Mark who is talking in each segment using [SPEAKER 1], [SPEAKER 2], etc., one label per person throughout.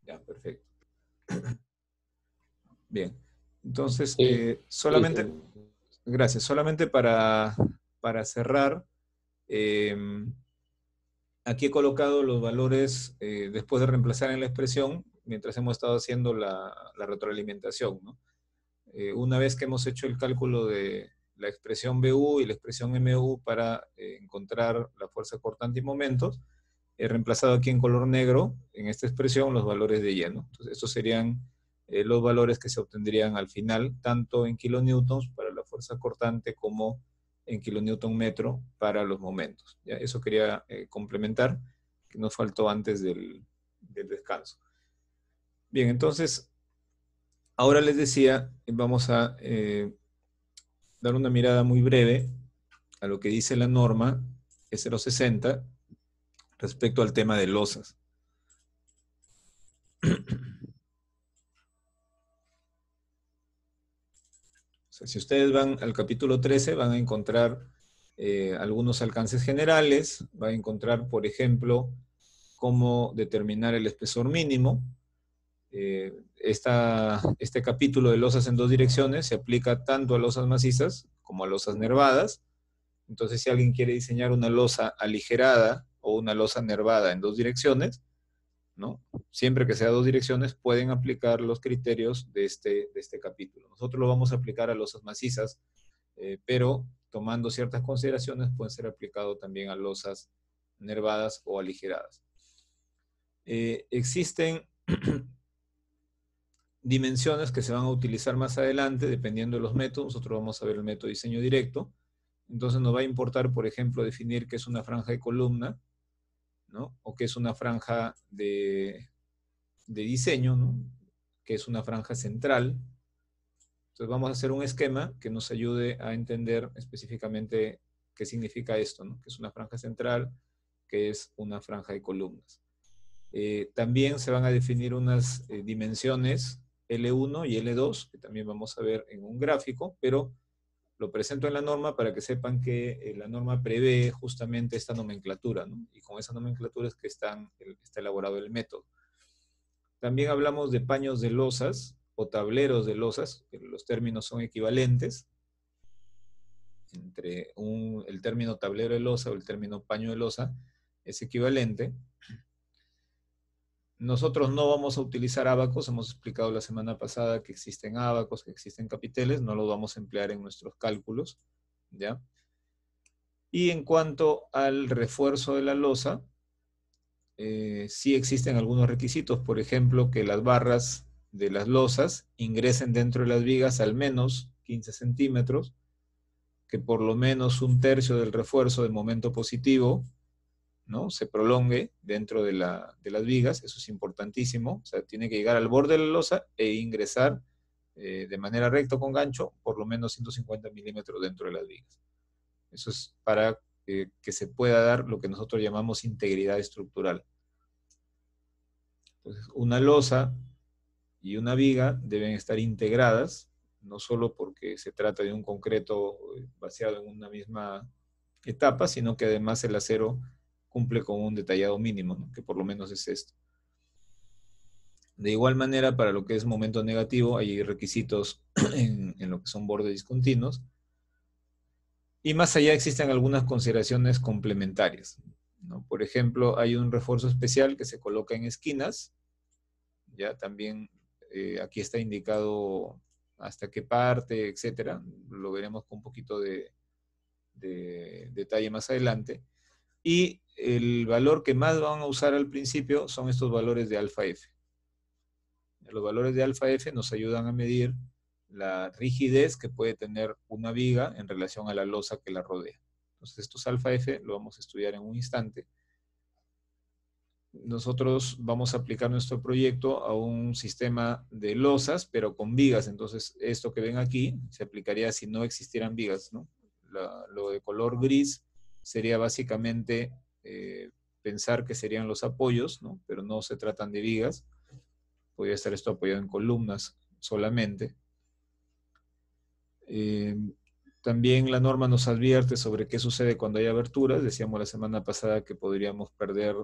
[SPEAKER 1] Ya, perfecto. Bien. Entonces,
[SPEAKER 2] Sí, sí, sí.
[SPEAKER 1] solamente, gracias, solamente para cerrar, eh, aquí he colocado los valores después de reemplazar en la expresión, mientras hemos estado haciendo la retroalimentación, ¿no? Una vez que hemos hecho el cálculo de la expresión BU y la expresión MU para encontrar la fuerza cortante y momentos, he reemplazado aquí en color negro, en esta expresión, los valores de Y, ¿no? Entonces, estos serían los valores que se obtendrían al final, tanto en kilonewtons para la fuerza cortante como en kilonewton metro para los momentos. ¿Ya? Eso quería complementar, que nos faltó antes del descanso. Bien, entonces, ahora les decía, vamos a dar una mirada muy breve a lo que dice la norma S060 respecto al tema de losas. O sea, si ustedes van al capítulo 13, van a encontrar algunos alcances generales, van a encontrar, por ejemplo, cómo determinar el espesor mínimo. Este capítulo de losas en dos direcciones se aplica tanto a losas macizas como a losas nervadas. Entonces, si alguien quiere diseñar una losa aligerada o una losa nervada en dos direcciones, ¿no? Siempre que sea dos direcciones, pueden aplicar los criterios de este capítulo. Nosotros lo vamos a aplicar a losas macizas, pero tomando ciertas consideraciones, pueden ser aplicados también a losas nervadas o aligeradas. Existen dimensiones que se van a utilizar más adelante, dependiendo de los métodos. Nosotros vamos a ver el método de diseño directo. Entonces nos va a importar, por ejemplo, definir qué es una franja de columna, ¿no? O qué es una franja de diseño, ¿no? Que es una franja central. Entonces vamos a hacer un esquema que nos ayude a entender específicamente qué significa esto, ¿no? Que es una franja central, que es una franja de columnas. También se van a definir unas dimensiones L1 y L2, que también vamos a ver en un gráfico, pero lo presento en la norma para que sepan que la norma prevé justamente esta nomenclatura, ¿no? Y con esa nomenclatura es que está elaborado el método. También hablamos de paños de losas o tableros de losas, que los términos son equivalentes entre el término tablero de losa o el término paño de losa, es equivalente. Nosotros no vamos a utilizar ábacos, hemos explicado la semana pasada que existen ábacos, que existen capiteles, no los vamos a emplear en nuestros cálculos, ¿ya? Y en cuanto al refuerzo de la losa, sí existen algunos requisitos, por ejemplo, que las barras de las losas ingresen dentro de las vigas al menos 15 centímetros, que por lo menos un tercio del refuerzo de momento positivo, ¿no? Se prolongue dentro de las vigas, eso es importantísimo, o sea, tiene que llegar al borde de la losa e ingresar de manera recta con gancho por lo menos 150 milímetros dentro de las vigas. Eso es para que se pueda dar lo que nosotros llamamos integridad estructural. Entonces, una losa y una viga deben estar integradas, no solo porque se trata de un concreto vaciado en una misma etapa, sino que además el acero cumple con un detallado mínimo, ¿no? Que por lo menos es esto. De igual manera, para lo que es momento negativo, hay requisitos en lo que son bordes discontinuos. Y más allá existen algunas consideraciones complementarias, ¿no? Por ejemplo, hay un refuerzo especial que se coloca en esquinas. Ya también aquí está indicado hasta qué parte, etcétera. Lo veremos con un poquito de detalle más adelante. Y el valor que más van a usar al principio son estos valores de alfa F. Los valores de alfa F nos ayudan a medir la rigidez que puede tener una viga en relación a la losa que la rodea. Entonces, estos alfa F lo vamos a estudiar en un instante. Nosotros vamos a aplicar nuestro proyecto a un sistema de losas, pero con vigas. Entonces, esto que ven aquí se aplicaría si no existieran vigas, ¿no? Lo de color gris sería básicamente pensar que serían los apoyos, ¿no? Pero no se tratan de vigas. Podría estar esto apoyado en columnas solamente. También la norma nos advierte sobre qué sucede cuando hay aberturas. Decíamos la semana pasada que podríamos perder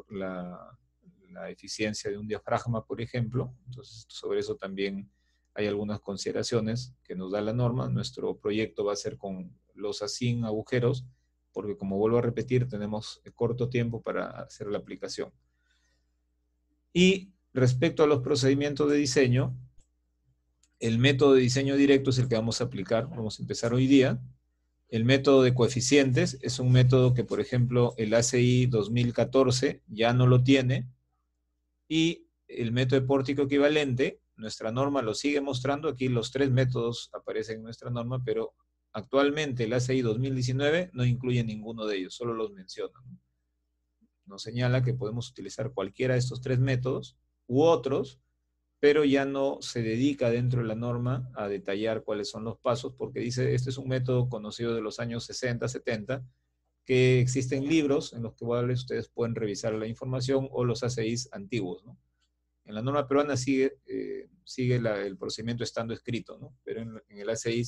[SPEAKER 1] la eficiencia de un diafragma, por ejemplo. Entonces, sobre eso también hay algunas consideraciones que nos da la norma. Nuestro proyecto va a ser con losas sin agujeros, porque como vuelvo a repetir, tenemos corto tiempo para hacer la aplicación. Y respecto a los procedimientos de diseño, el método de diseño directo es el que vamos a aplicar. Vamos a empezar hoy día. El método de coeficientes es un método que, por ejemplo, el ACI 2014 ya no lo tiene. Y el método de pórtico equivalente, nuestra norma lo sigue mostrando. Aquí los 3 métodos aparecen en nuestra norma, pero actualmente el ACI 2019 no incluye ninguno de ellos, solo los menciona, ¿no? Nos señala que podemos utilizar cualquiera de estos 3 métodos u otros, pero ya no se dedica dentro de la norma a detallar cuáles son los pasos, porque dice, este es un método conocido de los años 60, 70, que existen libros en los que ustedes pueden revisar la información o los ACIs antiguos, ¿no? En la norma peruana sigue el procedimiento estando escrito, ¿no? Pero en el ACI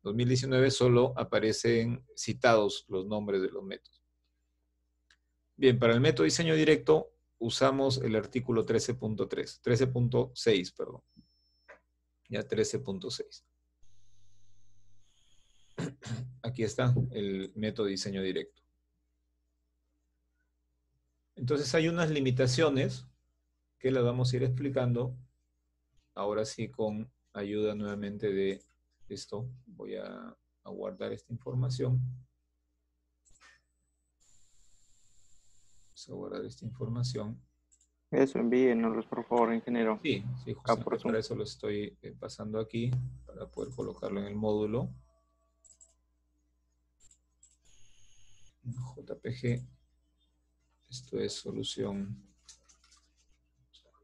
[SPEAKER 1] 2019 solo aparecen citados los nombres de los métodos. Bien, para el método diseño directo usamos el artículo 13.6, perdón. Ya 13.6. Aquí está el método diseño directo. Entonces hay unas limitaciones que las vamos a ir explicando. Ahora sí, con ayuda nuevamente de esto, voy a guardar esta información. Vamos a guardar esta información.
[SPEAKER 2] Eso, envíenoslos, por favor, ingeniero.
[SPEAKER 1] Sí, justamente para eso lo estoy pasando aquí, para poder colocarlo en el módulo. JPG. Esto es solución.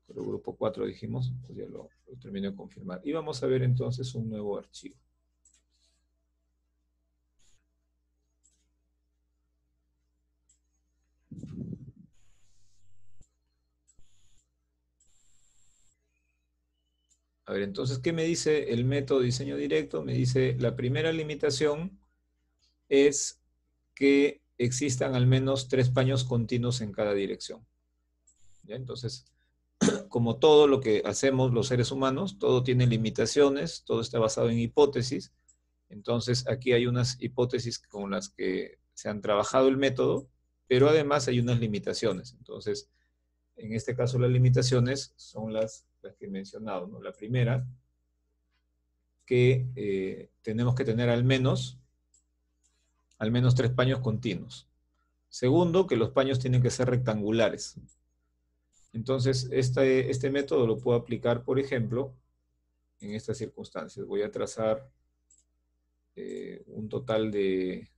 [SPEAKER 1] Pero grupo 4 dijimos, pues ya lo termino de confirmar. Y vamos a ver entonces un nuevo archivo. A ver, entonces, ¿qué me dice el método de diseño directo? Me dice, la primera limitación es que existan al menos 3 paños continuos en cada dirección. ¿Ya? Entonces, como todo lo que hacemos los seres humanos, todo tiene limitaciones, todo está basado en hipótesis. Entonces, aquí hay unas hipótesis con las que se han trabajado el método, pero además hay unas limitaciones. Entonces, en este caso las limitaciones son las que he mencionado, ¿no? La primera, que tenemos que tener al menos 3 paños continuos. Segundo, que los paños tienen que ser rectangulares. Entonces, este método lo puedo aplicar, por ejemplo, en estas circunstancias. Voy a trazar un total de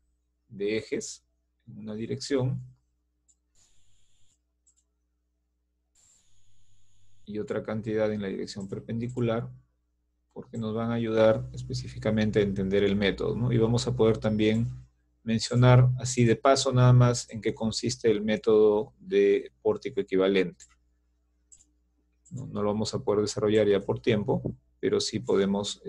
[SPEAKER 1] ejes en una dirección y otra cantidad en la dirección perpendicular, porque nos van a ayudar específicamente a entender el método, ¿no? Y vamos a poder también mencionar así de paso nada más en qué consiste el método de pórtico equivalente. No lo vamos a poder desarrollar ya por tiempo, pero sí podemos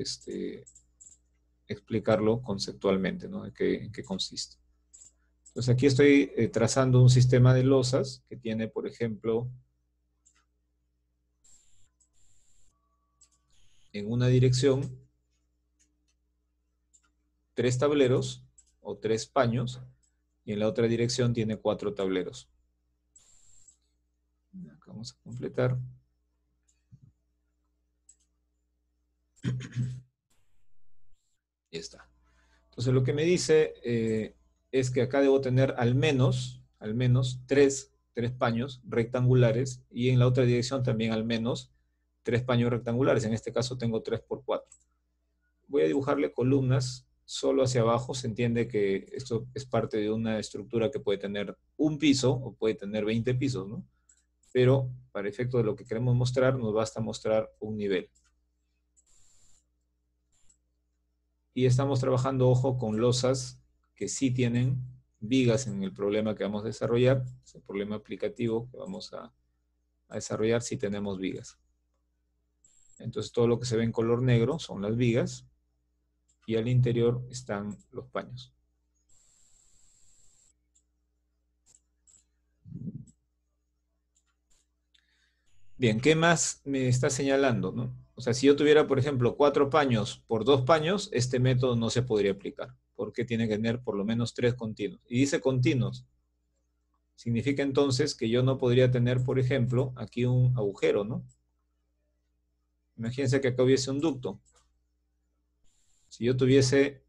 [SPEAKER 1] explicarlo conceptualmente, ¿no? En qué consiste. Entonces aquí estoy trazando un sistema de losas que tiene, por ejemplo, en una dirección 3 tableros o 3 paños, y en la otra dirección tiene 4 tableros. Acá vamos a completar. Y está. Entonces lo que me dice es que acá debo tener al menos 3 paños rectangulares, y en la otra dirección también al menos 3 paños rectangulares. En este caso tengo 3 por 4. Voy a dibujarle columnas solo hacia abajo. Se entiende que esto es parte de una estructura que puede tener un piso o puede tener 20 pisos, ¿no? Pero para efecto de lo que queremos mostrar, nos basta mostrar un nivel. Y estamos trabajando, ojo, con losas que sí tienen vigas en el problema que vamos a desarrollar. Es el problema aplicativo que vamos a desarrollar si tenemos vigas. Entonces todo lo que se ve en color negro son las vigas, y al interior están los paños. Bien, ¿qué más me está señalando, no? O sea, si yo tuviera, por ejemplo, 4 paños por 2 paños, este método no se podría aplicar, porque tiene que tener por lo menos 3 continuos. Y dice continuos. Significa entonces que yo no podría tener, por ejemplo, aquí un agujero, ¿no? Imagínense que acá hubiese un ducto. Si yo tuviese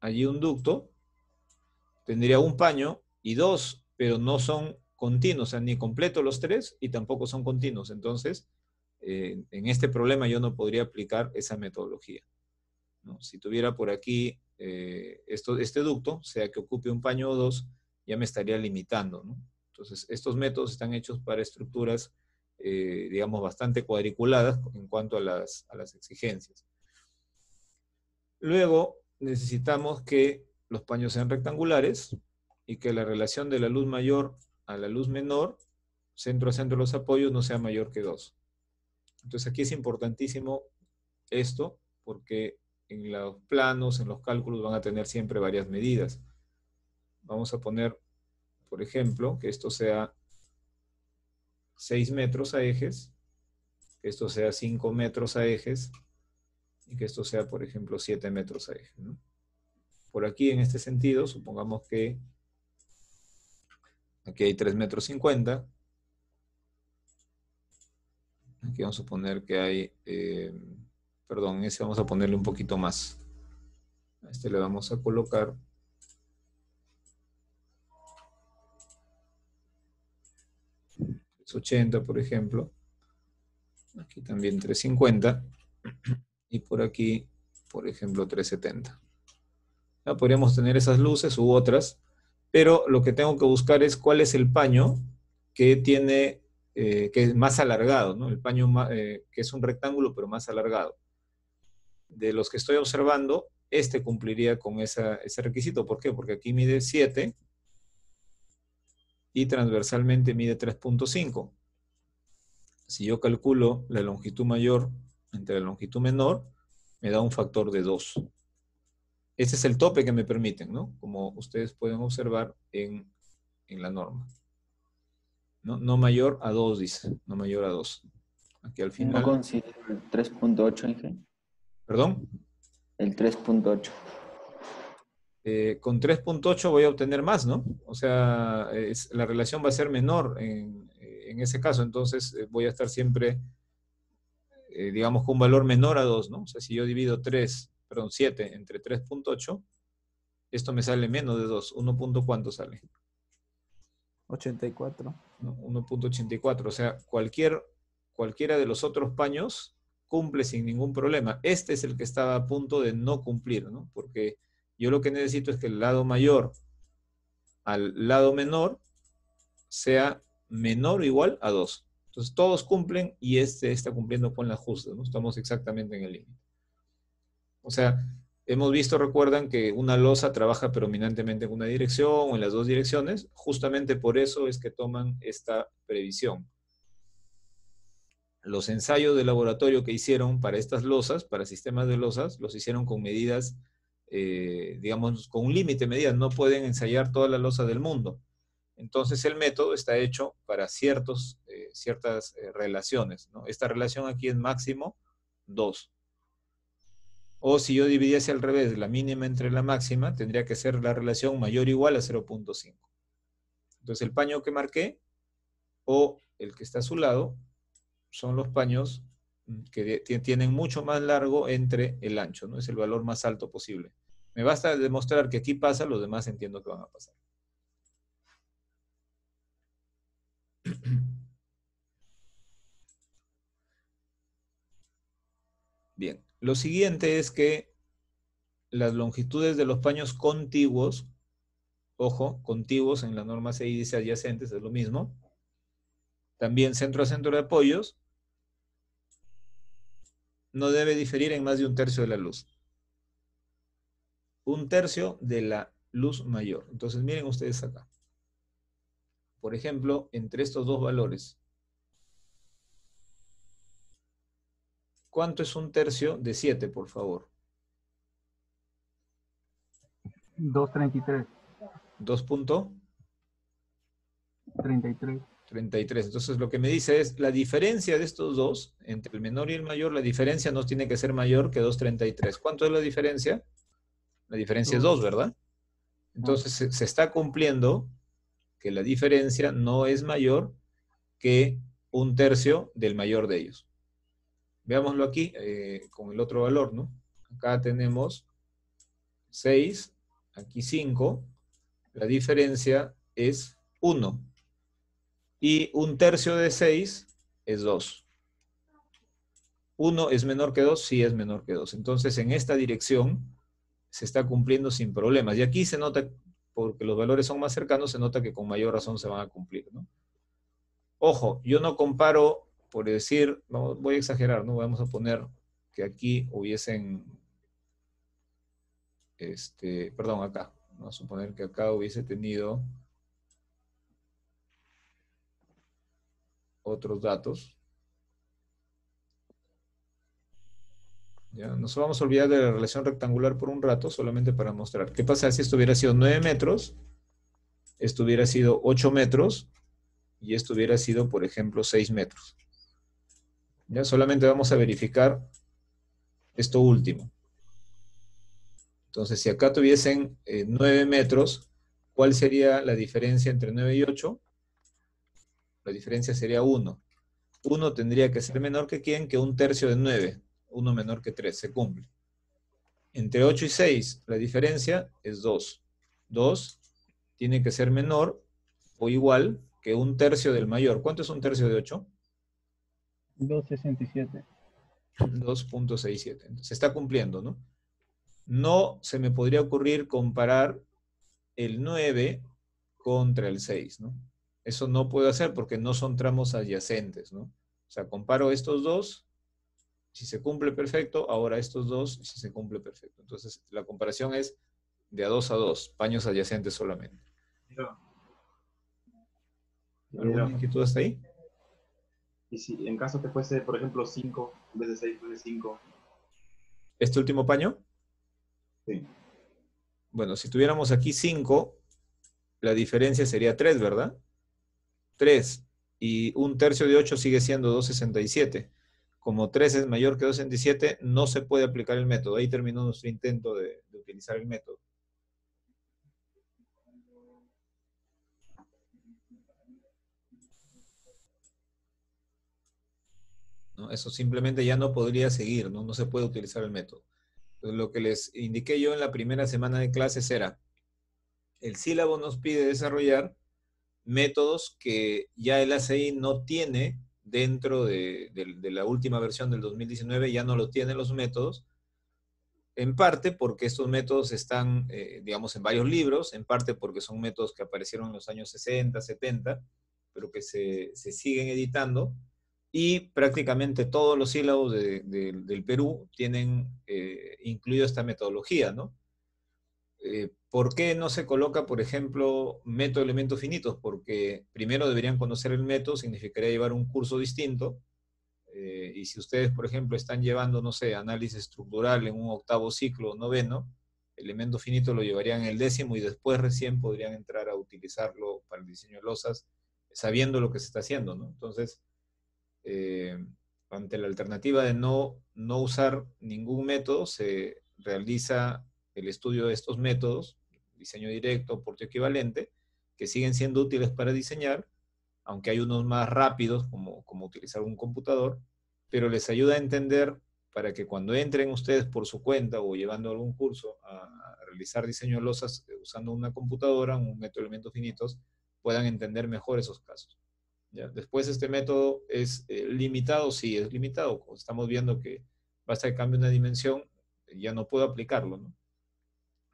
[SPEAKER 1] allí un ducto, tendría un paño y 2, pero no son continuos, o sea, ni completos los 3 y tampoco son continuos. Entonces, en este problema yo no podría aplicar esa metodología, ¿no? Si tuviera por aquí este ducto, sea que ocupe un paño o 2, ya me estaría limitando, ¿no? Entonces, estos métodos están hechos para estructuras, digamos, bastante cuadriculadas en cuanto a las exigencias. Luego, necesitamos que los paños sean rectangulares y que la relación de la luz mayor a la luz menor, centro a centro de los apoyos, no sea mayor que 2. Entonces, aquí es importantísimo esto porque en los planos, en los cálculos, van a tener siempre varias medidas. Vamos a poner, por ejemplo, que esto sea 6 metros a ejes, que esto sea 5 metros a ejes, y que esto sea, por ejemplo, 7 metros a ejes, ¿no? Por aquí, en este sentido, supongamos que aquí hay 3 metros 50. Aquí vamos a poner que hay, perdón, en ese vamos a ponerle un poquito más. A este le vamos a colocar 380, por ejemplo. Aquí también 350. Y por aquí, por ejemplo, 370. ¿Ya? Podríamos tener esas luces u otras, pero lo que tengo que buscar es cuál es el paño que tiene, que es más alargado, ¿no? El paño que es un rectángulo, pero más alargado. De los que estoy observando, este cumpliría con ese requisito. ¿Por qué? Porque aquí mide 7 y transversalmente mide 3.5. Si yo calculo la longitud mayor entre la longitud menor, me da un factor de 2. Ese es el tope que me permiten, ¿no? Como ustedes pueden observar en la norma. ¿No? No mayor a 2, dice. No mayor a 2. Aquí al
[SPEAKER 2] No
[SPEAKER 1] final,
[SPEAKER 2] considero el 3.8, Inge.
[SPEAKER 1] perdón,
[SPEAKER 2] El 3.8.
[SPEAKER 1] con 3.8 voy a obtener más, ¿no? O sea, la relación va a ser menor en ese caso, entonces voy a estar siempre, digamos, con un valor menor a 2, ¿no? O sea, si yo divido 7 entre 3.8, esto me sale menos de 2. 1 punto, ¿cuánto sale?
[SPEAKER 3] 84.
[SPEAKER 1] ¿No? 1.84. O sea, cualquiera de los otros paños cumple sin ningún problema. Este es el que estaba a punto de no cumplir, ¿no? Porque yo lo que necesito es que el lado mayor al lado menor sea menor o igual a 2. Entonces todos cumplen y este está cumpliendo con la justa, ¿no? Estamos exactamente en el límite. O sea, hemos visto, recuerdan, que una losa trabaja predominantemente en una dirección o en las dos direcciones. Justamente por eso es que toman esta previsión. Los ensayos de laboratorio que hicieron para estas losas, para sistemas de losas, los hicieron con medidas, digamos, con un límite de medidas. No pueden ensayar toda la losa del mundo. Entonces el método está hecho para ciertas relaciones, ¿no? Esta relación aquí es máximo 2. O si yo dividiese al revés, la mínima entre la máxima, tendría que ser la relación mayor o igual a 0.5. Entonces el paño que marqué o el que está a su lado son los paños que tienen mucho más largo entre el ancho, ¿no? Es el valor más alto posible. Me basta demostrar que aquí pasa, los demás entiendo que van a pasar. Bien, lo siguiente es que las longitudes de los paños contiguos, ojo, contiguos en la norma 6 dice adyacentes, es lo mismo. También centro a centro de apoyos no debe diferir en más de 1/3 de la luz. 1/3 de la luz mayor. Entonces miren ustedes acá. Por ejemplo, entre estos dos valores, ¿cuánto es 1/3 de 7, por favor?
[SPEAKER 3] 233.
[SPEAKER 1] 2 punto.
[SPEAKER 3] 33.
[SPEAKER 1] 33. Entonces lo que me dice es, la diferencia de estos dos, entre el menor y el mayor, la diferencia no tiene que ser mayor que 2,33. ¿Cuánto es la diferencia? La diferencia es 2, ¿verdad? Entonces se está cumpliendo que la diferencia no es mayor que 1/3 del mayor de ellos. Veámoslo aquí con el otro valor, ¿no? Acá tenemos 6, aquí 5, la diferencia es 1. Y 1/3 de 6 es 2. 1 es menor que 2, sí es menor que 2. Entonces, en esta dirección se está cumpliendo sin problemas. Y aquí se nota, porque los valores son más cercanos, se nota que con mayor razón se van a cumplir, ¿no? Ojo, yo no comparo, por decir, no, voy a exagerar, ¿no? Vamos a poner que aquí hubiesen, perdón, acá. Vamos a suponer que acá hubiese tenido otros datos. ¿Ya? Nos vamos a olvidar de la relación rectangular por un rato, solamente para mostrar. ¿Qué pasa si esto hubiera sido 9 metros? Esto hubiera sido 8 metros y esto hubiera sido, por ejemplo, 6 metros. ¿Ya? Solamente vamos a verificar esto último. Entonces, si acá tuviesen 9 metros, ¿cuál sería la diferencia entre 9 y 8? La diferencia sería 1. 1 tendría que ser menor que ¿quién? Que 1/3 de 9. 1 menor que 3, se cumple. Entre 8 y 6, la diferencia es 2. 2 tiene que ser menor o igual que 1/3 del mayor. ¿Cuánto es 1/3 de 8?
[SPEAKER 3] 2,67.
[SPEAKER 1] 2,67. Se está cumpliendo, ¿no? No se me podría ocurrir comparar el 9 contra el 6, ¿no? Eso no puedo hacer porque no son tramos adyacentes, ¿no? O sea, comparo estos dos, si se cumple perfecto, ahora estos dos, si se cumple perfecto. Entonces, la comparación es de a 2 a 2, paños adyacentes solamente. ¿Alguna inquietud hasta ahí?
[SPEAKER 4] Y si en caso que fuese, por ejemplo, 5, en vez de 6, fuese 5.
[SPEAKER 1] ¿Este último paño?
[SPEAKER 4] Sí.
[SPEAKER 1] Bueno, si tuviéramos aquí 5, la diferencia sería 3, ¿verdad? 3. Y 1/3 de 8 sigue siendo 2,67. Como 3 es mayor que 2,67, no se puede aplicar el método. Ahí terminó nuestro intento de utilizar el método. ¿No? Eso simplemente ya no podría seguir, ¿no? No se puede utilizar el método. Entonces, lo que les indiqué yo en la primera semana de clases era, el sílabo nos pide desarrollar métodos que ya el ACI no tiene dentro de la última versión del 2019, ya no lo tienen los métodos, en parte porque estos métodos están, digamos, en varios libros, en parte porque son métodos que aparecieron en los años 60, 70, pero que se siguen editando, y prácticamente todos los sílabos del Perú tienen incluido esta metodología, ¿no? ¿Por qué no se coloca, por ejemplo, método de elementos finitos? Porque primero deberían conocer el método, significaría llevar un curso distinto, y si ustedes, por ejemplo, están llevando, no sé, análisis estructural en un 8º ciclo o 9º, elemento finito lo llevarían en el 10º y después recién podrían entrar a utilizarlo para el diseño de losas, sabiendo lo que se está haciendo, ¿no? Entonces, ante la alternativa de no usar ningún método, se realiza el estudio de estos métodos, diseño directo, porte equivalente, que siguen siendo útiles para diseñar, aunque hay unos más rápidos, como utilizar un computador, pero les ayuda a entender para que cuando entren ustedes por su cuenta o llevando algún curso a realizar diseño de losas usando una computadora, un método de elementos finitos, puedan entender mejor esos casos. ¿Ya? Después este método es limitado, sí, es limitado. Como estamos viendo que basta que cambie una dimensión, ya no puedo aplicarlo, ¿no?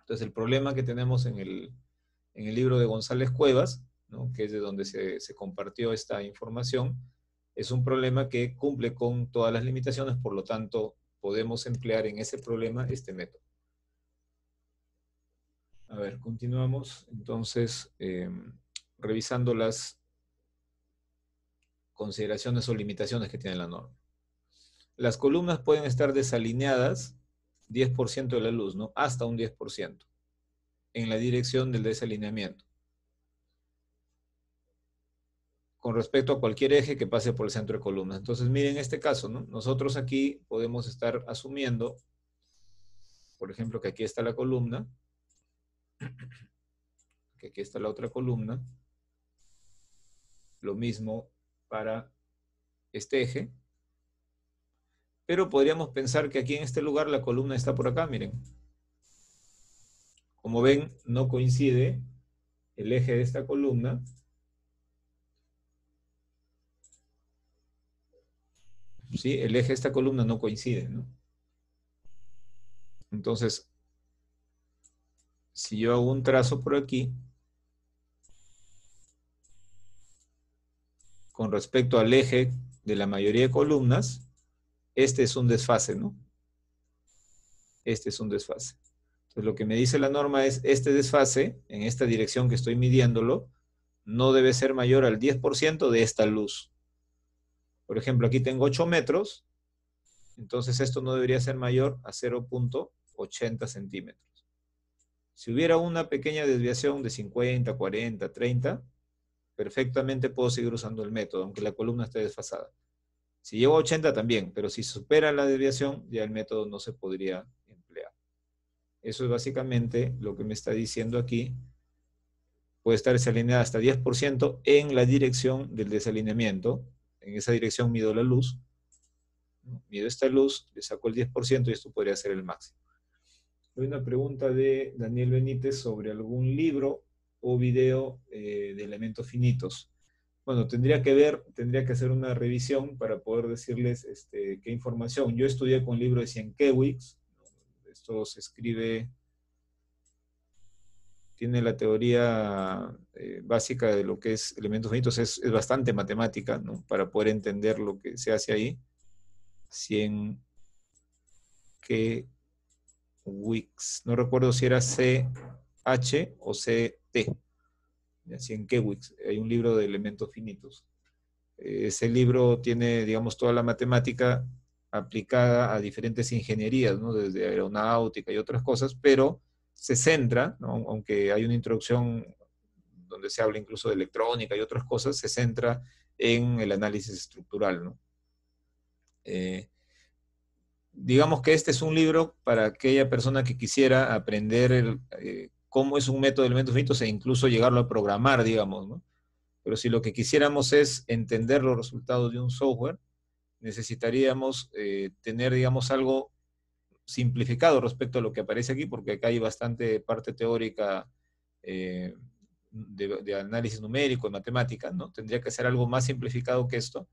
[SPEAKER 1] Entonces el problema que tenemos en el libro de González Cuevas, ¿no? Que es de donde se compartió esta información, es un problema que cumple con todas las limitaciones, por lo tanto podemos emplear en ese problema este método. A ver, continuamos entonces revisando las consideraciones o limitaciones que tiene la norma. Las columnas pueden estar desalineadas 10% de la luz, ¿no? Hasta un 10% en la dirección del desalineamiento. con respecto a cualquier eje que pase por el centro de columna. Entonces, miren este caso, ¿no? Nosotros aquí podemos estar asumiendo, por ejemplo, que aquí está la columna, que aquí está la otra columna, lo mismo para este eje, pero podríamos pensar que aquí en este lugar la columna está por acá, miren. Como ven, no coincide el eje de esta columna ¿sí? El eje de esta columna no coincide, ¿no? Entonces, si yo hago un trazo por aquí, con respecto al eje de la mayoría de columnas, este es un desfase, ¿no? Este es un desfase. Entonces, lo que me dice la norma es, este desfase, en esta dirección que estoy midiéndolo, no debe ser mayor al 10% de esta luz. Por ejemplo, aquí tengo 8 metros, entonces esto no debería ser mayor a 0.80 centímetros. Si hubiera una pequeña desviación de 50, 40, 30, perfectamente puedo seguir usando el método, aunque la columna esté desfasada. Si llego a 80 también, pero si supera la desviación, ya el método no se podría emplear. Eso es básicamente lo que me está diciendo aquí. Puede estar desalineada hasta 10% en la dirección del desalineamiento. En esa dirección mido la luz. Mido esta luz, le saco el 10% y esto podría ser el máximo. Hay una pregunta de Daniel Benítez sobre algún libro o video de elementos finitos. Bueno, tendría que hacer una revisión para poder decirles qué información. Yo estudié con el libro de Sienkiewicz. Esto se escribe, tiene la teoría básica de lo que es elementos finitos, es bastante matemática, ¿no? Para poder entender lo que se hace ahí. Sienkiewicz, no recuerdo si era CH o CT. Sienkiewicz, hay un libro de elementos finitos. Ese libro tiene, digamos, toda la matemática aplicada a diferentes ingenierías, ¿no? Desde aeronáutica y otras cosas, pero se centra, ¿no? Aunque hay una introducción donde se habla incluso de electrónica y otras cosas, se centra en el análisis estructural, ¿no? Digamos que este es un libro para aquella persona que quisiera aprender cómo es un método de elementos finitos e incluso llegarlo a programar, digamos, ¿no? Pero si lo que quisiéramos es entender los resultados de un software, necesitaríamos tener, digamos, algo simplificado respecto a lo que aparece aquí, porque acá hay bastante parte teórica de análisis numérico, de matemática, ¿no? Tendría que ser algo más simplificado que esto,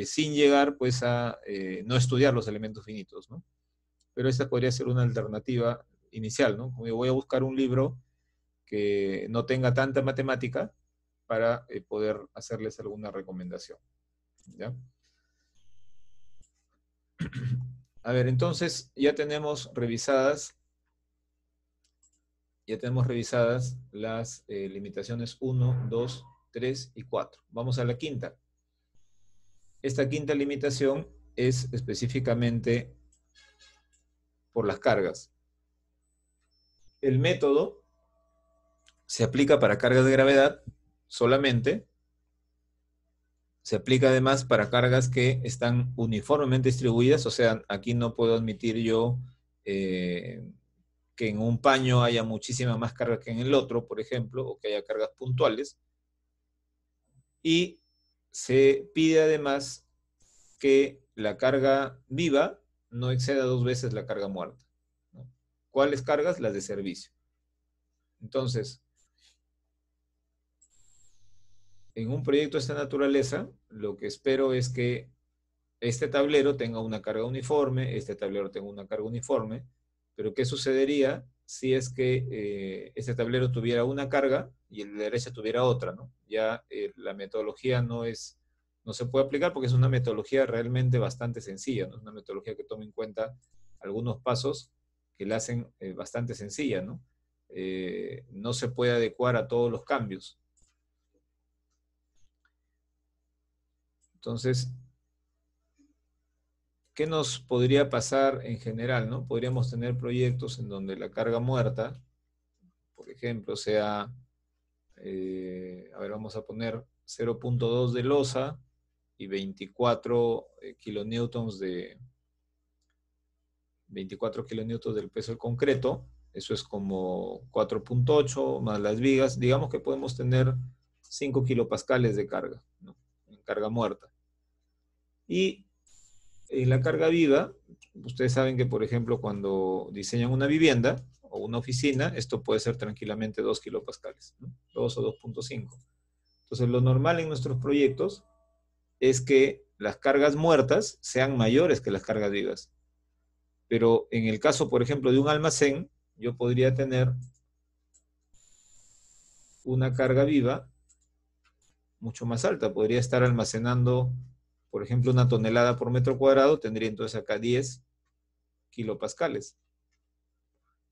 [SPEAKER 1] sin llegar, pues, a no estudiar los elementos finitos, ¿no? Pero esta podría ser una alternativa inicial, ¿no? Como yo voy a buscar un libro que no tenga tanta matemática para poder hacerles alguna recomendación, ¿ya? A ver, entonces ya tenemos revisadas las limitaciones 1, 2, 3 y 4. Vamos a la quinta. Esta quinta limitación es específicamente por las cargas. El método se aplica para cargas de gravedad solamente. Se aplica además para cargas que están uniformemente distribuidas, o sea, aquí no puedo admitir yo que en un paño haya muchísima más carga que en el otro, por ejemplo, o que haya cargas puntuales. Y se pide además que la carga viva no exceda 2 veces la carga muerta, ¿no? ¿Cuáles cargas? Las de servicio. Entonces, en un proyecto de esta naturaleza, lo que espero es que este tablero tenga una carga uniforme, este tablero tenga una carga uniforme, pero ¿qué sucedería si es que este tablero tuviera una carga y el de derecha tuviera otra, ¿no? Ya la metodología no se puede aplicar porque es una metodología realmente bastante sencilla, ¿no? Es una metodología que toma en cuenta algunos pasos que la hacen bastante sencilla, ¿no? No se puede adecuar a todos los cambios. Entonces, ¿qué nos podría pasar en general, no? Podríamos tener proyectos en donde la carga muerta, por ejemplo, sea, a ver, vamos a poner 0.2 de losa y 24 kilonewtons de 24 kilonewtons del peso del concreto. Eso es como 4.8 más las vigas. Digamos que podemos tener 5 kilopascales de carga, ¿no? En carga muerta. Y en la carga viva, ustedes saben que, por ejemplo, cuando diseñan una vivienda o una oficina, esto puede ser tranquilamente 2 kilopascales, ¿no? 2 o 2.5. Entonces, lo normal en nuestros proyectos es que las cargas muertas sean mayores que las cargas vivas. Pero en el caso, por ejemplo, de un almacén, yo podría tener una carga viva mucho más alta. Podría estar almacenando, por ejemplo, 1 tonelada por metro cuadrado, tendría entonces acá 10 kilopascales.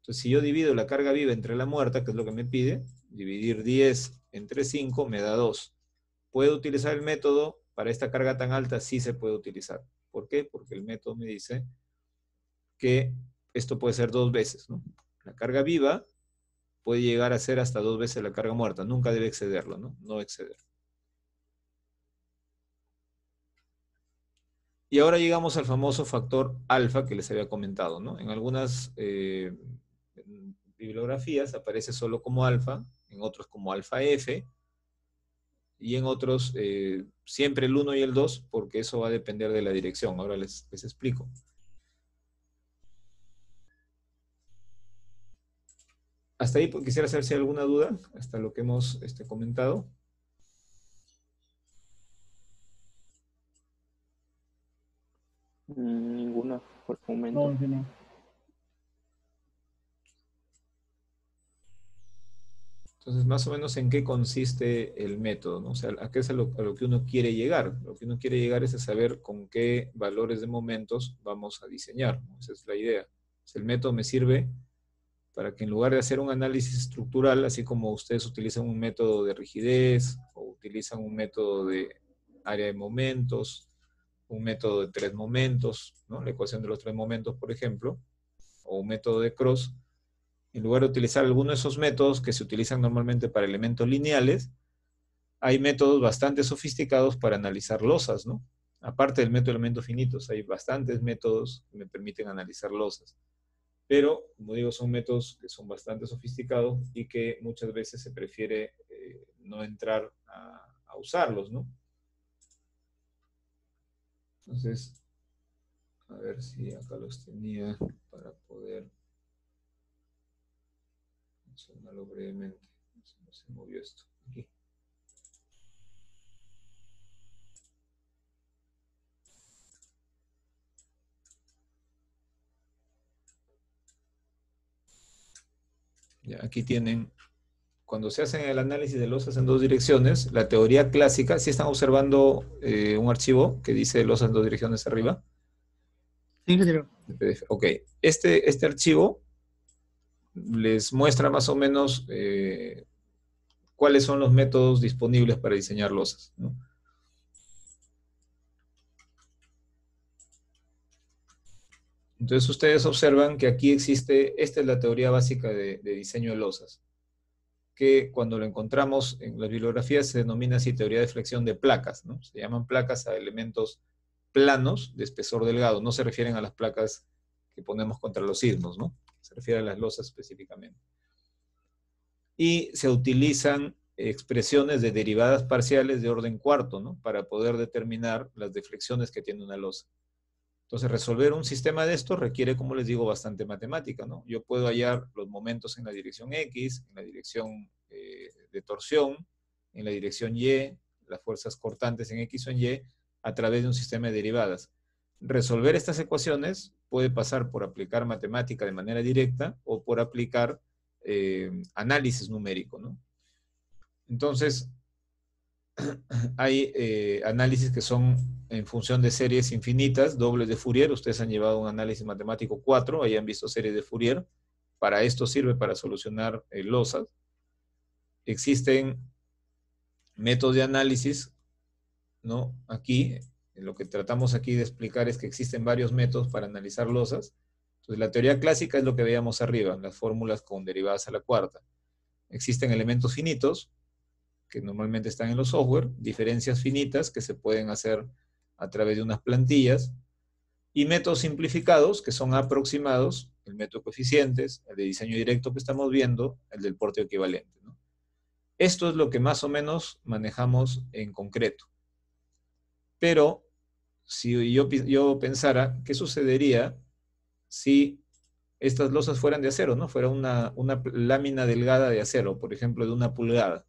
[SPEAKER 1] Entonces, si yo divido la carga viva entre la muerta, que es lo que me pide, dividir 10 entre 5 me da 2. ¿Puedo utilizar el método para esta carga tan alta? Sí se puede utilizar. ¿Por qué? Porque el método me dice que esto puede ser 2 veces, ¿no? La carga viva puede llegar a ser hasta 2 veces la carga muerta. Nunca debe excederlo, ¿no? No exceder. Y ahora llegamos al famoso factor alfa que les había comentado, ¿no? En algunas bibliografías aparece solo como alfa, en otros como alfa F, y en otros siempre el 1 y el 2, porque eso va a depender de la dirección. Ahora les explico. Hasta ahí quisiera saber si hay alguna duda, hasta lo que hemos comentado.
[SPEAKER 2] Ninguna por el momento.
[SPEAKER 3] No.
[SPEAKER 1] Entonces, más o menos en qué consiste el método, ¿no? O sea, a qué es a lo que uno quiere llegar. Lo que uno quiere llegar es a saber con qué valores de momentos vamos a diseñar, ¿no? Esa es la idea. O sea, el método me sirve para que en lugar de hacer un análisis estructural, así como ustedes utilizan un método de rigidez o utilizan un método de área de momentos, un método de 3 momentos, ¿no? La ecuación de los 3 momentos, por ejemplo, o un método de Cross, en lugar de utilizar alguno de esos métodos que se utilizan normalmente para elementos lineales, hay métodos bastante sofisticados para analizar losas, ¿no? Aparte del método de elementos finitos, hay bastantes métodos que me permiten analizar losas. Pero, como digo, son métodos que son bastante sofisticados y que muchas veces se prefiere no entrar a usarlos, ¿no? Entonces, a ver si acá los tenía para poder mencionarlo brevemente. No se movió esto. Aquí. Ya, aquí tienen, cuando se hacen el análisis de losas en 2 direcciones, la teoría clásica, si están observando un archivo que dice losas en 2 direcciones arriba.
[SPEAKER 3] Sí, ingeniero.
[SPEAKER 1] Ok, este archivo les muestra más o menos cuáles son los métodos disponibles para diseñar losas, ¿no? Entonces ustedes observan que aquí existe, esta es la teoría básica de diseño de losas, que cuando lo encontramos en las bibliografías se denomina así teoría de flexión de placas, ¿no? Se llaman placas a elementos planos de espesor delgado, no se refieren a las placas que ponemos contra los sismos, ¿no? Se refiere a las losas específicamente. Y se utilizan expresiones de derivadas parciales de orden cuarto, ¿no? Para poder determinar las deflexiones que tiene una losa. Entonces, resolver un sistema de estos requiere, como les digo, bastante matemática, ¿no? Yo puedo hallar los momentos en la dirección X, en la dirección de torsión, en la dirección Y, las fuerzas cortantes en X o en Y, a través de un sistema de derivadas. Resolver estas ecuaciones puede pasar por aplicar matemática de manera directa o por aplicar análisis numérico, ¿no? Entonces, hay análisis que son en función de series infinitas, dobles de Fourier. Ustedes han llevado un análisis matemático 4, ahí han visto series de Fourier. Para esto sirve para solucionar losas. Existen métodos de análisis, ¿no? Aquí, lo que tratamos aquí de explicar es que existen varios métodos para analizar losas. Entonces, la teoría clásica es lo que veíamos arriba, las fórmulas con derivadas a la cuarta. Existen elementos finitos, que normalmente están en los software, diferencias finitas que se pueden hacer a través de unas plantillas, y métodos simplificados que son aproximados, el método de coeficientes, el de diseño directo que estamos viendo, el del porte equivalente, ¿no? Esto es lo que más o menos manejamos en concreto. Pero si yo pensara, ¿qué sucedería si estas losas fueran de acero, ¿no? Fuera una lámina delgada de acero, por ejemplo, de 1 pulgada.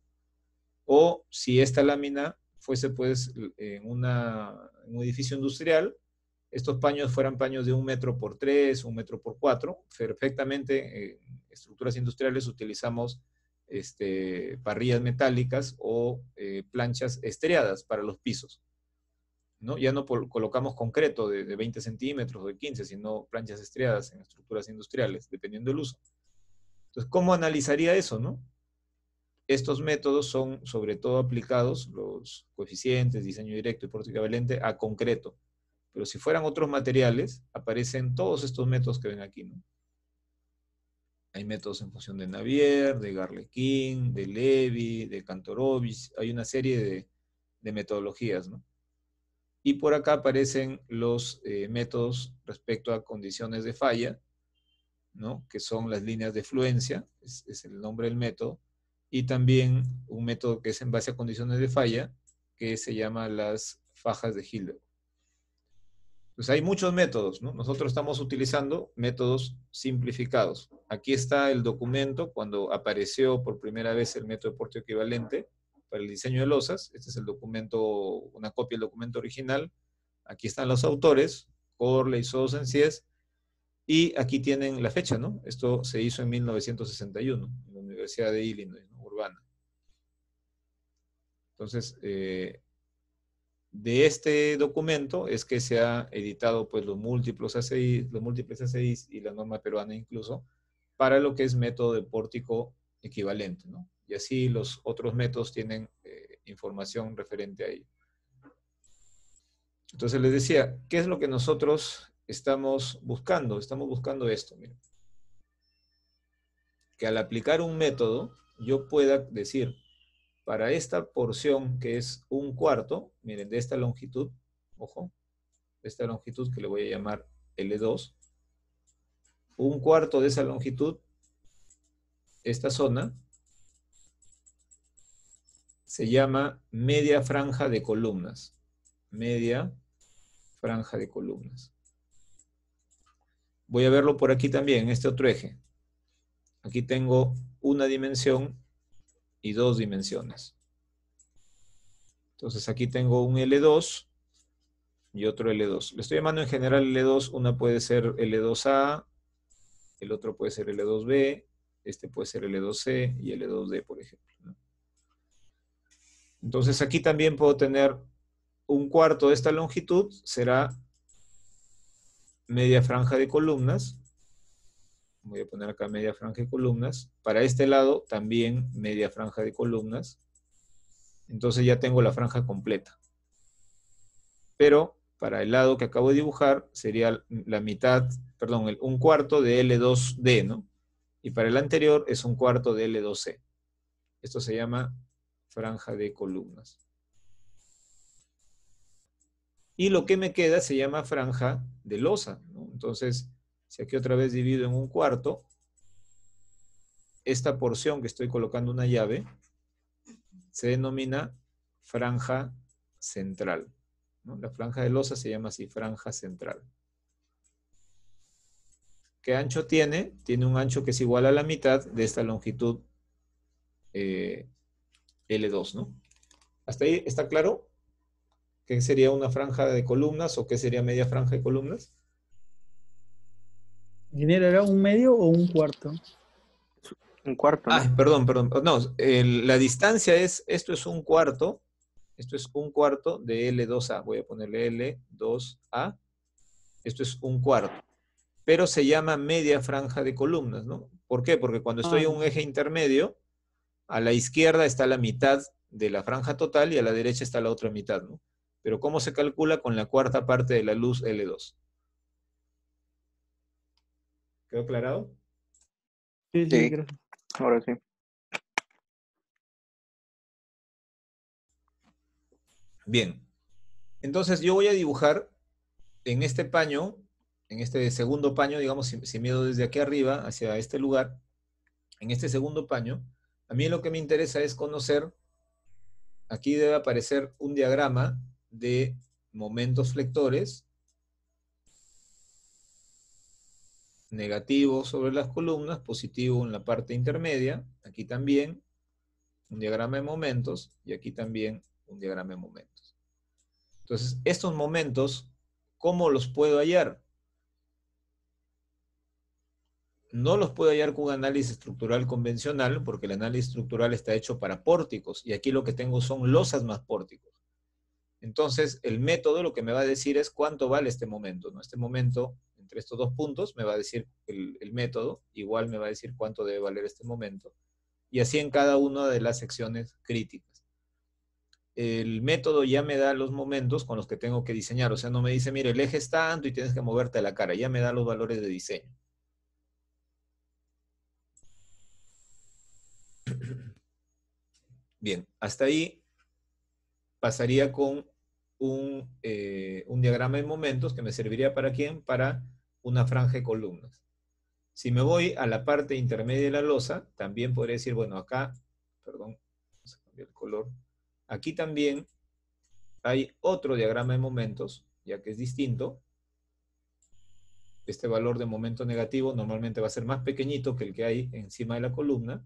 [SPEAKER 1] O si esta lámina fuese, pues, en un edificio industrial, estos paños fueran paños de 1 metro por 3, 1 metro por 4. Perfectamente, en estructuras industriales utilizamos parrillas metálicas o planchas estriadas para los pisos, ¿no? Ya no colocamos concreto de 20 centímetros o de 15, sino planchas estriadas en estructuras industriales, dependiendo del uso. Entonces, ¿cómo analizaría eso, no? Estos métodos son sobre todo aplicados, los coeficientes, diseño directo y porte equivalente, a concreto. Pero si fueran otros materiales, aparecen todos estos métodos que ven aquí, ¿no? Hay métodos en función de Navier, de Garlequín, de Levy, de Kantorovich, hay una serie de metodologías, ¿no? Y por acá aparecen los métodos respecto a condiciones de falla, ¿no? Que son las líneas de fluencia, es el nombre del método, y también un método que es en base a condiciones de falla, que se llama las fajas de Hilbert. Pues hay muchos métodos, ¿no? Nosotros estamos utilizando métodos simplificados. Aquí está el documento cuando apareció por primera vez el método de porte equivalente para el diseño de losas. Este es el documento, una copia del documento original. Aquí están los autores, Corley, Sosen, Sies, y aquí tienen la fecha, ¿no? Esto se hizo en 1961 en la Universidad de Illinois, ¿no? Urbana. Entonces, de este documento es que se ha editado pues los múltiples ACIs y la norma peruana incluso para lo que es método de pórtico equivalente, ¿no? Y así los otros métodos tienen información referente a ello. Entonces les decía, ¿qué es lo que nosotros estamos buscando? Estamos buscando esto, miren. Que al aplicar un método yo pueda decir, para esta porción que es 1/4, miren, de esta longitud, ojo, de esta longitud que le voy a llamar L2, 1/4 de esa longitud, esta zona, se llama media franja de columnas. Media franja de columnas. Voy a verlo por aquí también, en este otro eje. Aquí tengo una dimensión y 2 dimensiones. Entonces aquí tengo un L2 y otro L2. Le estoy llamando en general L2, una puede ser L2A, el otro puede ser L2B, este puede ser L2C y L2D, por ejemplo, ¿no? Entonces aquí también puedo tener 1/4 de esta longitud, será media franja de columnas. Voy a poner acá media franja de columnas. Para este lado también media franja de columnas. Entonces ya tengo la franja completa. Pero para el lado que acabo de dibujar sería la mitad, perdón, 1/4 de L2D, ¿no? Y para el anterior es 1/4 de L2C. Esto se llama franja de columnas. Y lo que me queda se llama franja de losa, ¿no? Entonces, si aquí otra vez divido en 1/4, esta porción que estoy colocando una llave se denomina franja central, ¿no? La franja de losa se llama así, franja central. ¿Qué ancho tiene? Tiene un ancho que es igual a la mitad de esta longitud L2, ¿no? ¿Hasta ahí está claro? ¿Qué sería una franja de columnas o qué sería media franja de columnas?
[SPEAKER 3] ¿Ingeniero era 1/2 o 1/4?
[SPEAKER 2] 1/4, ¿no?
[SPEAKER 1] Ah, perdón. No, la distancia es, esto es 1/4, esto es 1/4 de L2A. Voy a ponerle L2A. Esto es 1/4. Pero se llama media franja de columnas, ¿no? ¿Por qué? Porque cuando estoy en un eje intermedio, a la izquierda está la mitad de la franja total y a la derecha está la otra mitad, ¿no? Pero ¿cómo se calcula? Con la cuarta parte de la luz L2. ¿Quedó aclarado?
[SPEAKER 3] Sí,
[SPEAKER 2] Sí,
[SPEAKER 3] gracias.
[SPEAKER 2] ahora sí.
[SPEAKER 1] Bien, entonces yo voy a dibujar en este paño, en este segundo paño, digamos, si mido desde aquí arriba hacia este lugar, en este segundo paño, a mí lo que me interesa es conocer, aquí debe aparecer un diagrama de momentos flectores, negativo sobre las columnas, positivo en la parte intermedia, aquí también un diagrama de momentos, y aquí también un diagrama de momentos. Entonces, estos momentos, ¿cómo los puedo hallar? No los puedo hallar con un análisis estructural convencional, porque el análisis estructural está hecho para pórticos, y aquí lo que tengo son losas más pórticos. Entonces, el método lo que me va a decir es cuánto vale este momento, ¿no? Este momento, entre estos dos puntos, me va a decir el método, igual me va a decir cuánto debe valer este momento, y así en cada una de las secciones críticas. El método ya me da los momentos con los que tengo que diseñar, o sea, no me dice, mire, el eje es tanto y tienes que moverte a la cara, ya me da los valores de diseño. Bien, hasta ahí pasaría con un diagrama de momentos que me serviría ¿para quién? Para una franja de columnas. Si me voy a la parte intermedia de la losa, también podría decir, bueno, acá, perdón, vamos a cambiar el color, aquí también hay otro diagrama de momentos, ya que es distinto. Este valor de momento negativo normalmente va a ser más pequeñito que el que hay encima de la columna.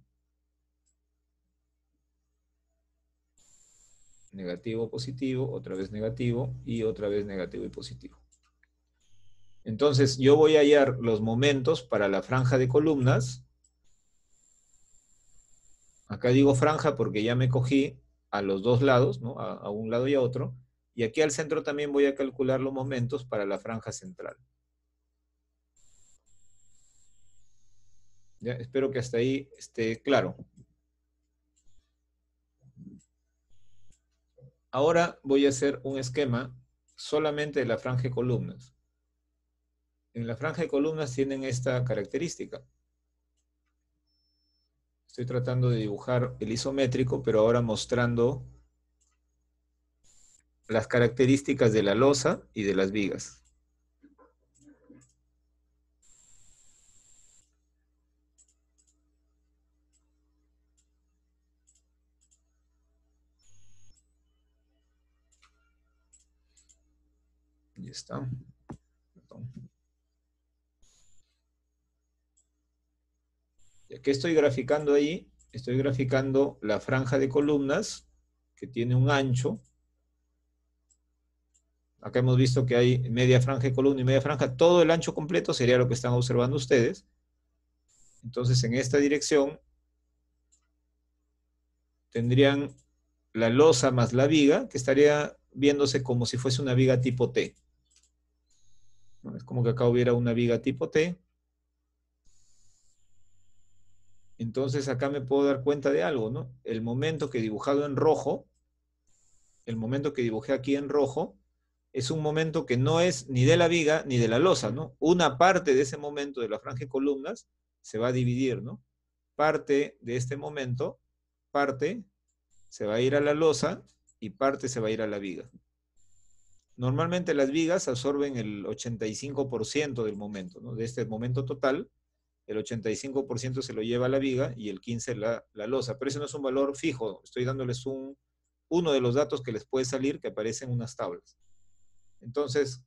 [SPEAKER 1] Negativo, positivo, otra vez negativo y otra vez negativo y positivo. Entonces yo voy a hallar los momentos para la franja de columnas. Acá digo franja porque ya me cogí a los dos lados, ¿no? A un lado y a otro. Y aquí al centro también voy a calcular los momentos para la franja central. Ya, espero que hasta ahí esté claro. Ahora voy a hacer un esquema solamente de la franja de columnas. En la franja de columnas tienen esta característica. Estoy tratando de dibujar el isométrico, pero ahora mostrando las características de la losa y de las vigas. Ya está. Perdón. ¿Qué estoy graficando ahí? Estoy graficando la franja de columnas que tiene un ancho. Acá hemos visto que hay media franja de columna y media franja. Todo el ancho completo sería lo que están observando ustedes. Entonces, en esta dirección tendrían la losa más la viga, que estaría viéndose como si fuese una viga tipo T. ¿No? Es como que acá hubiera una viga tipo T. Entonces acá me puedo dar cuenta de algo, ¿no? El momento que he dibujado en rojo, el momento que dibujé aquí en rojo, es un momento que no es ni de la viga ni de la losa, ¿no? Una parte de ese momento de la franja de columnas se va a dividir, ¿no? Parte de este momento, parte se va a ir a la losa y parte se va a ir a la viga. Normalmente las vigas absorben el 85% del momento, ¿no? De este momento total, el 85% se lo lleva la viga y el 15% la losa. Pero ese no es un valor fijo, estoy dándoles uno de los datos que les puede salir que aparece en unas tablas. Entonces,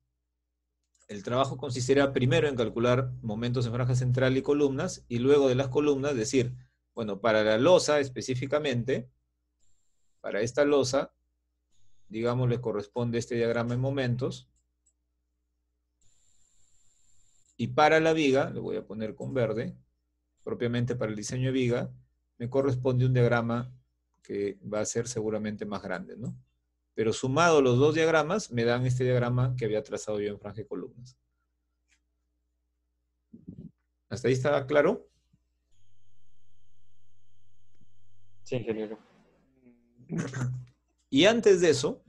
[SPEAKER 1] el trabajo consistirá primero en calcular momentos en franja central y columnas, y luego de las columnas decir, bueno, para la losa específicamente, para esta losa, digamos, le corresponde este diagrama de momentos, y para la viga, le voy a poner con verde, propiamente para el diseño de viga, me corresponde un diagrama que va a ser seguramente más grande, ¿no? Pero sumado los dos diagramas, me dan este diagrama que había trazado yo en franja de columnas. ¿Hasta ahí está claro?
[SPEAKER 2] Sí, ingeniero.
[SPEAKER 1] Y antes de eso,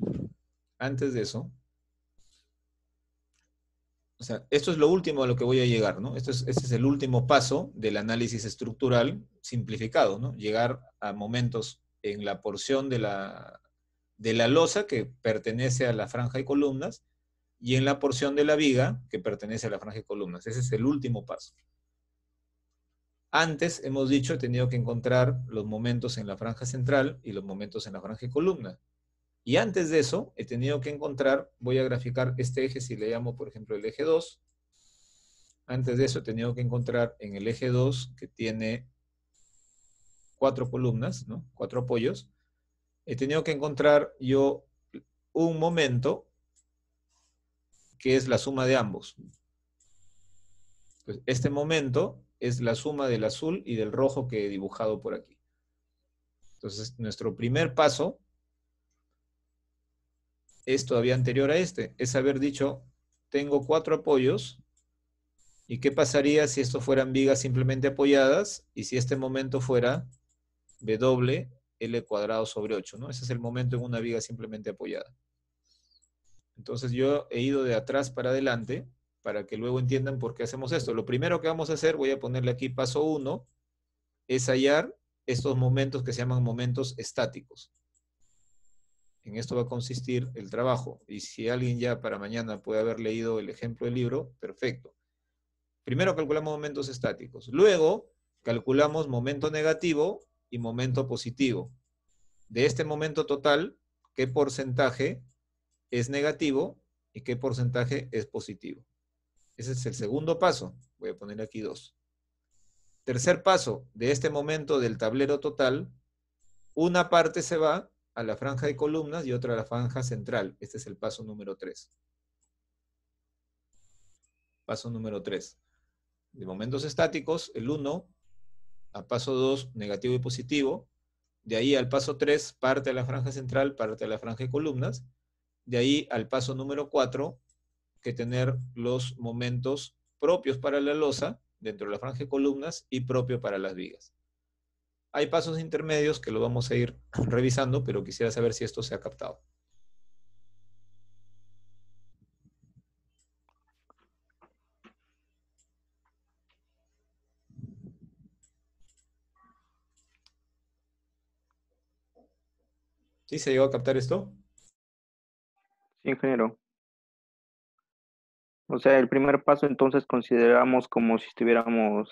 [SPEAKER 1] o sea, esto es lo último a lo que voy a llegar, ¿no? Este es el último paso del análisis estructural simplificado, ¿no? Llegar a momentos en la porción de de la losa que pertenece a la franja de columnas y en la porción de la viga que pertenece a la franja de columnas. Ese es el último paso. Antes, hemos dicho, he tenido que encontrar los momentos en la franja central y los momentos en la franja de columna. Y antes de eso, he tenido que encontrar, voy a graficar este eje, si le llamo, por ejemplo, el eje 2. Antes de eso, he tenido que encontrar en el eje 2, que tiene 4 columnas, ¿no? 4 apoyos. He tenido que encontrar yo un momento que es la suma de ambos. Pues este momento es la suma del azul y del rojo que he dibujado por aquí. Entonces, nuestro primer paso es todavía anterior a este. Es haber dicho, tengo 4 apoyos, ¿y qué pasaría si estos fueran vigas simplemente apoyadas y si este momento fuera W L cuadrado sobre 8, ¿no? Ese es el momento en una viga simplemente apoyada. Entonces yo he ido de atrás para adelante para que luego entiendan por qué hacemos esto. Lo primero que vamos a hacer, voy a ponerle aquí paso 1, es hallar estos momentos que se llaman momentos estáticos. En esto va a consistir el trabajo. Y si alguien ya para mañana puede haber leído el ejemplo del libro, perfecto. Primero calculamos momentos estáticos. Luego calculamos momento negativo y momento positivo. De este momento total, ¿qué porcentaje es negativo y qué porcentaje es positivo? Ese es el segundo paso. Voy a poner aquí 2. Tercer paso, de este momento del tablero total, una parte se va a la franja de columnas y otra a la franja central. Este es el paso número 3. Paso número 3. De momentos estáticos, el 1, a paso 2, negativo y positivo. De ahí al paso 3, parte a la franja central, parte a la franja de columnas. De ahí al paso número 4, que tener los momentos propios para la losa, dentro de la franja de columnas, y propio para las vigas. Hay pasos intermedios que lo vamos a ir revisando, pero quisiera saber si esto se ha captado. ¿Sí se llegó a captar esto?
[SPEAKER 2] Sí, ingeniero. O sea, el primer paso entonces consideramos como si estuviéramos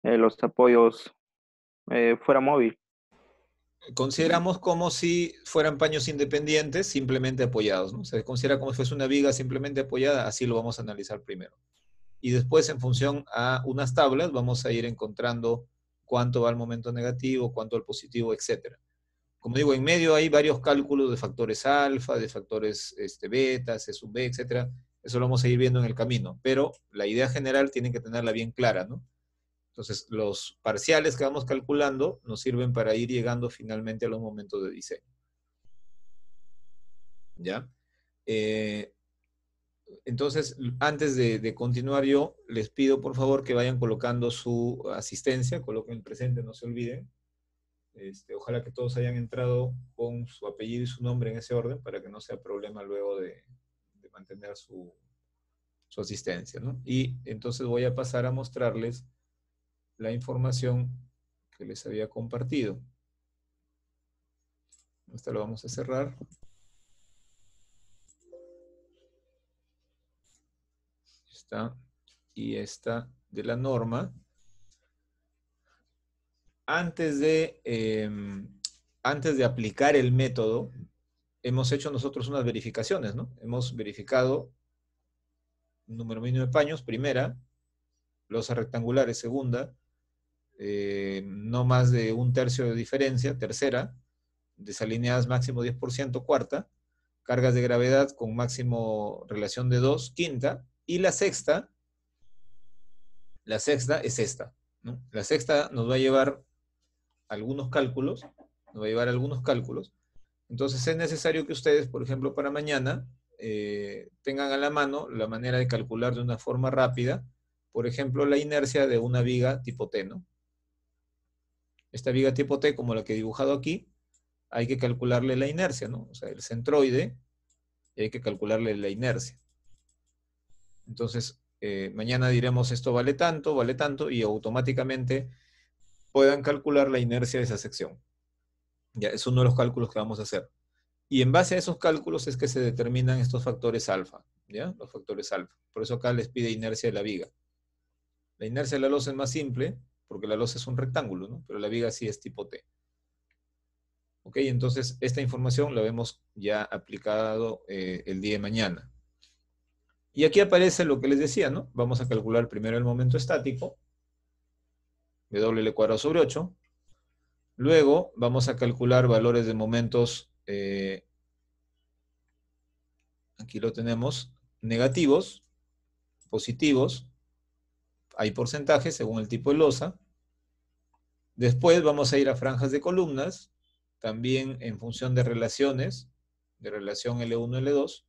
[SPEAKER 2] los apoyos fuera móvil.
[SPEAKER 1] Consideramos como si fueran paños independientes, simplemente apoyados, ¿no? Se considera como si fuese una viga simplemente apoyada, así lo vamos a analizar primero. Y después, en función a unas tablas, vamos a ir encontrando cuánto va el momento negativo, cuánto el positivo, etc. Como digo, en medio hay varios cálculos de factores alfa, de factores beta, C sub B, etc. Eso lo vamos a ir viendo en el camino, pero la idea general tienen que tenerla bien clara, ¿no? Entonces, los parciales que vamos calculando nos sirven para ir llegando finalmente a los momentos de diseño. ¿Ya? Entonces, antes de continuar yo, les pido por favor que vayan colocando su asistencia, coloquen el presente, no se olviden. Ojalá que todos hayan entrado con su apellido y su nombre en ese orden para que no sea problema luego de mantener su asistencia, ¿no? Y entonces voy a pasar a mostrarles la información que les había compartido. Esta lo vamos a cerrar. Esta y esta de la norma. Antes de aplicar el método, hemos hecho nosotros unas verificaciones, ¿no? Hemos verificado número mínimo de paños, primera, losas rectangulares, segunda, no más de 1/3 de diferencia, tercera, desalineadas máximo 10%, cuarta, cargas de gravedad con máximo relación de 2, quinta, y la sexta es esta, ¿no? La sexta nos va a llevar algunos cálculos, entonces es necesario que ustedes, por ejemplo, para mañana, tengan a la mano la manera de calcular de una forma rápida, por ejemplo, la inercia de una viga tipo T, ¿no? Esta viga tipo T, como la que he dibujado aquí, hay que calcularle la inercia, ¿no? O sea, el centroide, y hay que calcularle la inercia. Entonces, mañana diremos esto vale tanto, y automáticamente puedan calcular la inercia de esa sección. Ya, es uno de los cálculos que vamos a hacer. Y en base a esos cálculos es que se determinan estos factores alfa, ¿ya? Los factores alfa. Por eso acá les pide inercia de la viga. La inercia de la losa es más simple, porque la losa es un rectángulo, ¿no? Pero la viga sí es tipo T. Ok, entonces esta información la vemos ya aplicado el día de mañana. Y aquí aparece lo que les decía, ¿no? Vamos a calcular primero el momento estático, W² sobre 8. Luego vamos a calcular valores de momentos, aquí lo tenemos, negativos, positivos, hay porcentajes según el tipo de losa. Después vamos a ir a franjas de columnas, también en función de relaciones, de relación L1, L2.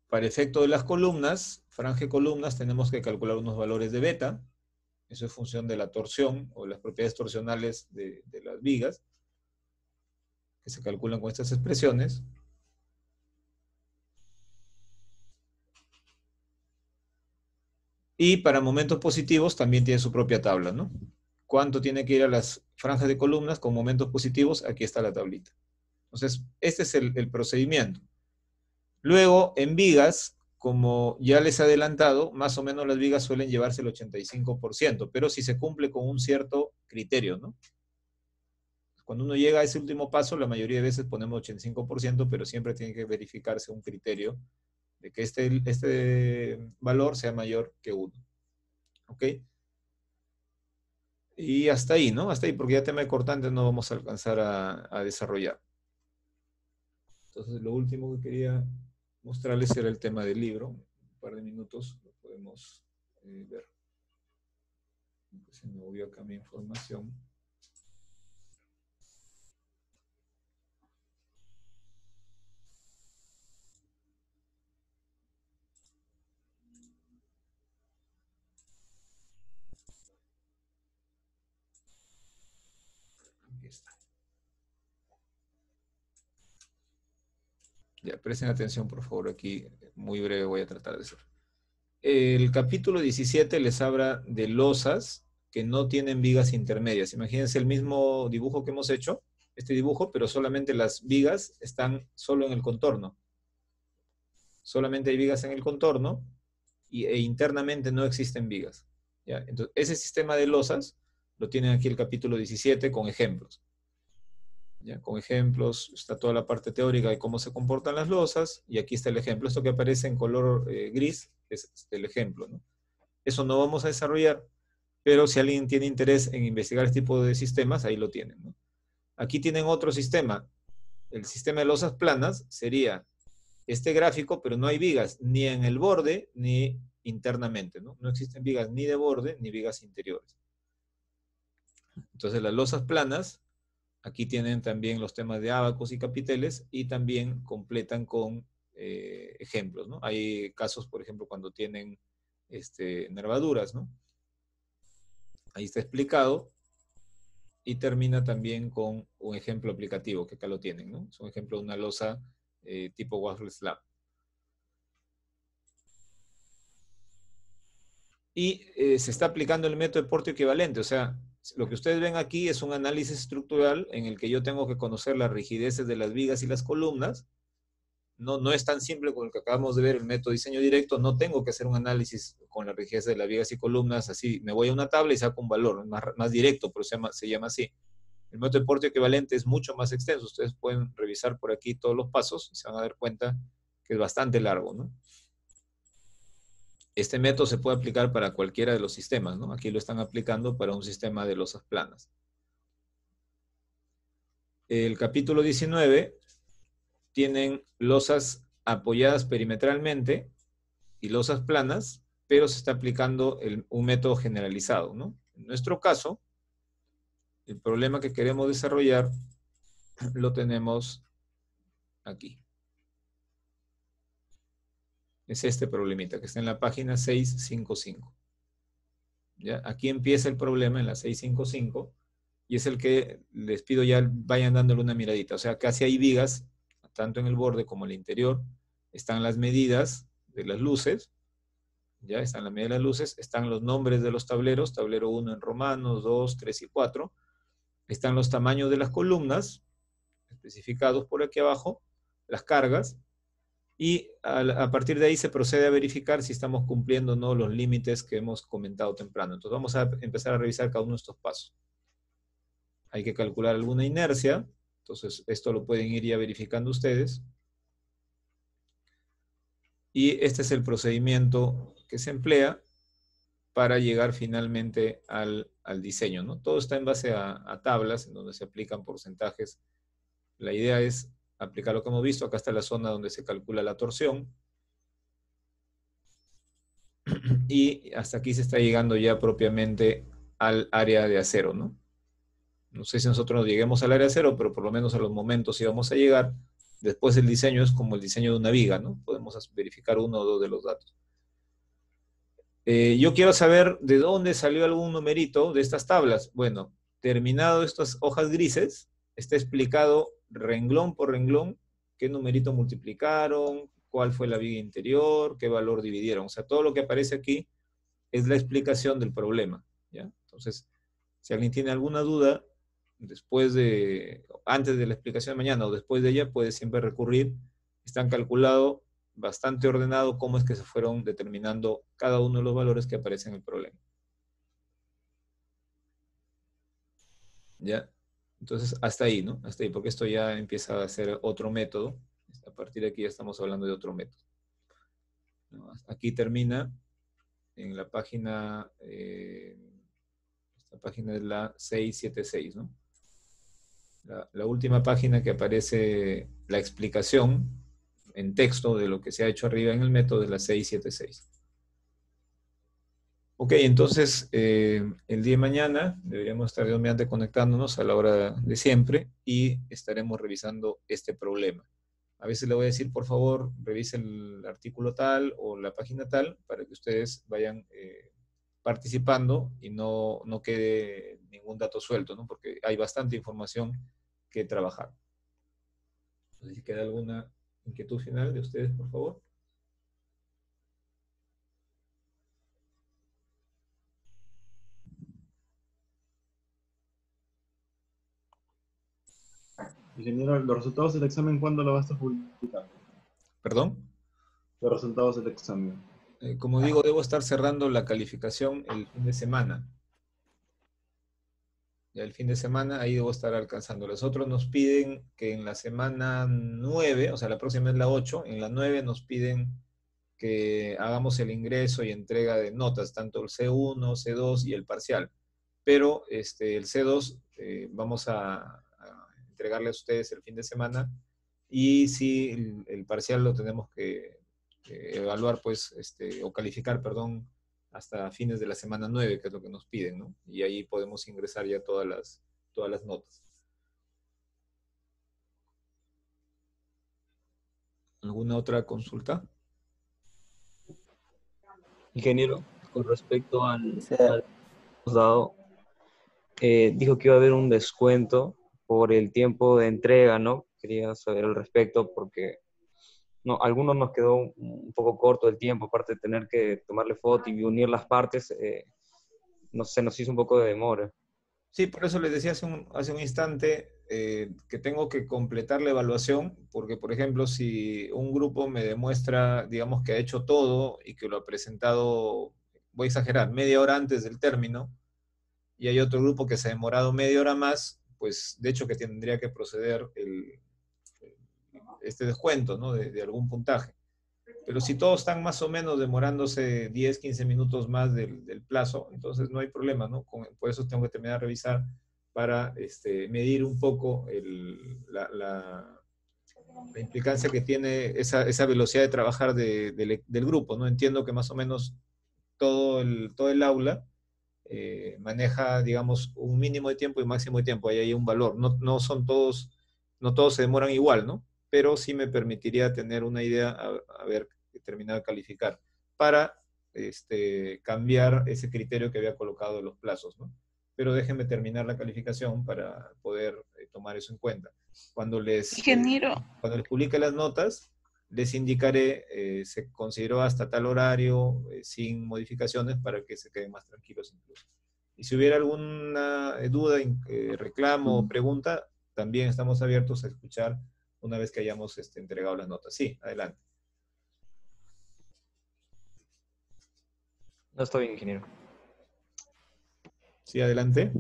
[SPEAKER 1] Para efecto de las columnas, franja de columnas, tenemos que calcular unos valores de beta. Eso es función de la torsión o las propiedades torsionales de las vigas, que se calculan con estas expresiones. Y para momentos positivos también tiene su propia tabla, ¿no? ¿Cuánto tiene que ir a las franjas de columnas con momentos positivos? Aquí está la tablita. Entonces, este es el procedimiento. Luego, en vigas, como ya les he adelantado, más o menos las vigas suelen llevarse el 85%, pero si se cumple con un cierto criterio, ¿no? Cuando uno llega a ese último paso, la mayoría de veces ponemos 85%, pero siempre tiene que verificarse un criterio de que este valor sea mayor que 1. ¿Ok? Y hasta ahí, ¿no? Hasta ahí, porque ya tema de cortantes no vamos a alcanzar a desarrollar. Entonces, lo último que quería mostrarles era el tema del libro. Un par de minutos lo podemos ver. Se me movió acá mi información. Aquí está. Ya, presten atención, por favor, aquí muy breve voy a tratar de ser. El capítulo 17 les habla de losas que no tienen vigas intermedias. Imagínense el mismo dibujo que hemos hecho, este dibujo, pero solamente las vigas están solo en el contorno. Solamente hay vigas en el contorno e internamente no existen vigas. ¿Ya? Entonces, ese sistema de losas lo tienen aquí el capítulo 17 con ejemplos. ¿Ya? Con ejemplos, está toda la parte teórica de cómo se comportan las losas, y aquí está el ejemplo. Esto que aparece en color gris es el ejemplo, ¿no? Eso no vamos a desarrollar, pero si alguien tiene interés en investigar este tipo de sistemas, ahí lo tienen, ¿no? Aquí tienen otro sistema. El sistema de losas planas sería este gráfico, pero no hay vigas ni en el borde ni internamente, ¿no? No existen vigas ni de borde ni vigas interiores. Entonces las losas planas, aquí tienen también los temas de ábacos y capiteles, y también completan con ejemplos, ¿no? Hay casos, por ejemplo, cuando tienen nervaduras, ¿no? Ahí está explicado, y termina también con un ejemplo aplicativo, que acá lo tienen, ¿no? Es un ejemplo de una losa tipo waffle slab. Y se está aplicando el método de Porte equivalente, o sea, lo que ustedes ven aquí es un análisis estructural en el que yo tengo que conocer las rigideces de las vigas y las columnas. No es tan simple como el que acabamos de ver, el método de diseño directo. No tengo que hacer un análisis con la rigidez de las vigas y columnas, así me voy a una tabla y saco un valor más directo, pero se llama así. El método de Porte equivalente es mucho más extenso. Ustedes pueden revisar por aquí todos los pasos y se van a dar cuenta que es bastante largo, ¿no? Este método se puede aplicar para cualquiera de los sistemas, ¿no? Aquí lo están aplicando para un sistema de losas planas. El capítulo 19 tienen losas apoyadas perimetralmente y losas planas, pero se está aplicando un método generalizado, ¿no? En nuestro caso, el problema que queremos desarrollar lo tenemos aquí. Es este problemita que está en la página 655. ¿Ya? Aquí empieza el problema en la 655 y es el que les pido ya vayan dándole una miradita. O sea, casi hay vigas, tanto en el borde como en el interior. Están las medidas de las luces. Ya están las medidas de las luces. Están los nombres de los tableros. Tablero 1 en romanos, 2, 3 y 4. Están los tamaños de las columnas, especificados por aquí abajo, las cargas, y a partir de ahí se procede a verificar si estamos cumpliendo o no los límites que hemos comentado temprano. Entonces vamos a empezar a revisar cada uno de estos pasos. Hay que calcular alguna inercia, entonces esto lo pueden ir ya verificando ustedes. Y este es el procedimiento que se emplea para llegar finalmente al diseño, ¿no? Todo está en base a tablas en donde se aplican porcentajes. La idea es aplicar lo que hemos visto. Acá está la zona donde se calcula la torsión. Y hasta aquí se está llegando ya propiamente al área de acero, ¿no? No sé si nosotros lleguemos al área de acero, pero por lo menos a los momentos sí vamos a llegar. Después el diseño es como el diseño de una viga, ¿no? Podemos verificar uno o dos de los datos. Yo quiero saber de dónde salió algún numerito de estas tablas. Bueno, terminado estas hojas grises, está explicado renglón por renglón qué numerito multiplicaron, cuál fue la viga interior, qué valor dividieron. O sea, todo lo que aparece aquí es la explicación del problema, ¿ya? Entonces, si alguien tiene alguna duda, antes de la explicación de mañana o después de ella, puede siempre recurrir. Están calculados bastante ordenado cómo es que se fueron determinando cada uno de los valores que aparecen en el problema. ¿Ya? Entonces, hasta ahí, ¿no? Hasta ahí, porque esto ya empieza a ser otro método. A partir de aquí ya estamos hablando de otro método. ¿No? Aquí termina en la página, esta página es la 676, ¿no? La última página que aparece la explicación en texto de lo que se ha hecho arriba en el método es la 676. Ok, entonces el día de mañana deberíamos estar obviamente conectándonos a la hora de siempre y estaremos revisando este problema. A veces le voy a decir, por favor, revisen el artículo tal o la página tal para que ustedes vayan participando y no quede ningún dato suelto, ¿no? Porque hay bastante información que trabajar. Entonces, si queda alguna inquietud final de ustedes, por favor.
[SPEAKER 4] Ingeniero, los resultados del examen, ¿cuándo lo vas a publicar?
[SPEAKER 1] ¿Perdón?
[SPEAKER 4] Los resultados del examen.
[SPEAKER 1] Como digo, debo estar cerrando la calificación el fin de semana. Ya el fin de semana ahí debo estar alcanzando. Los otros nos piden que en la semana 9, o sea, la próxima es la 8, en la 9 nos piden que hagamos el ingreso y entrega de notas, tanto el C1, C2 y el parcial. Pero el C2 vamos a entregarle a ustedes el fin de semana y si el parcial lo tenemos que evaluar, pues, o calificar, perdón, hasta fines de la semana 9, que es lo que nos piden, ¿no? Y ahí podemos ingresar ya todas las notas. ¿Alguna otra consulta?
[SPEAKER 5] Ingeniero, con respecto
[SPEAKER 3] Sí.
[SPEAKER 5] al dado, dijo que iba a haber un descuento por el tiempo de entrega, ¿no? Quería saber al respecto porque no, algunos nos quedó un poco corto el tiempo, aparte de tener que tomarle foto y unir las partes, no sé, nos hizo un poco de demora.
[SPEAKER 1] Sí, por eso les decía hace un instante que tengo que completar la evaluación, porque, por ejemplo, si un grupo me demuestra, digamos, que ha hecho todo y que lo ha presentado, voy a exagerar, media hora antes del término, y hay otro grupo que se ha demorado media hora más, pues, de hecho, que tendría que proceder este descuento, ¿no? De algún puntaje. Pero si todos están más o menos demorándose 10, 15 minutos más del plazo, entonces no hay problema, ¿no? Por eso tengo que terminar de revisar para medir un poco la implicancia que tiene esa velocidad de trabajar del grupo, ¿no? Entiendo que más o menos todo el aula maneja, digamos, un mínimo de tiempo y máximo de tiempo. Ahí hay un valor. No todos se demoran igual, ¿no? Pero sí me permitiría tener una idea, a ver, terminar de calificar, para cambiar ese criterio que había colocado de los plazos, ¿no? Pero déjenme terminar la calificación para poder tomar eso en cuenta. Cuando les publique las notas, les indicaré, se consideró hasta tal horario, sin modificaciones, para que se queden más tranquilos incluso. Y si hubiera alguna duda, reclamo o pregunta, también estamos abiertos a escuchar una vez que hayamos entregado las notas. Sí, adelante.
[SPEAKER 5] No, está bien, ingeniero.
[SPEAKER 1] Sí, adelante.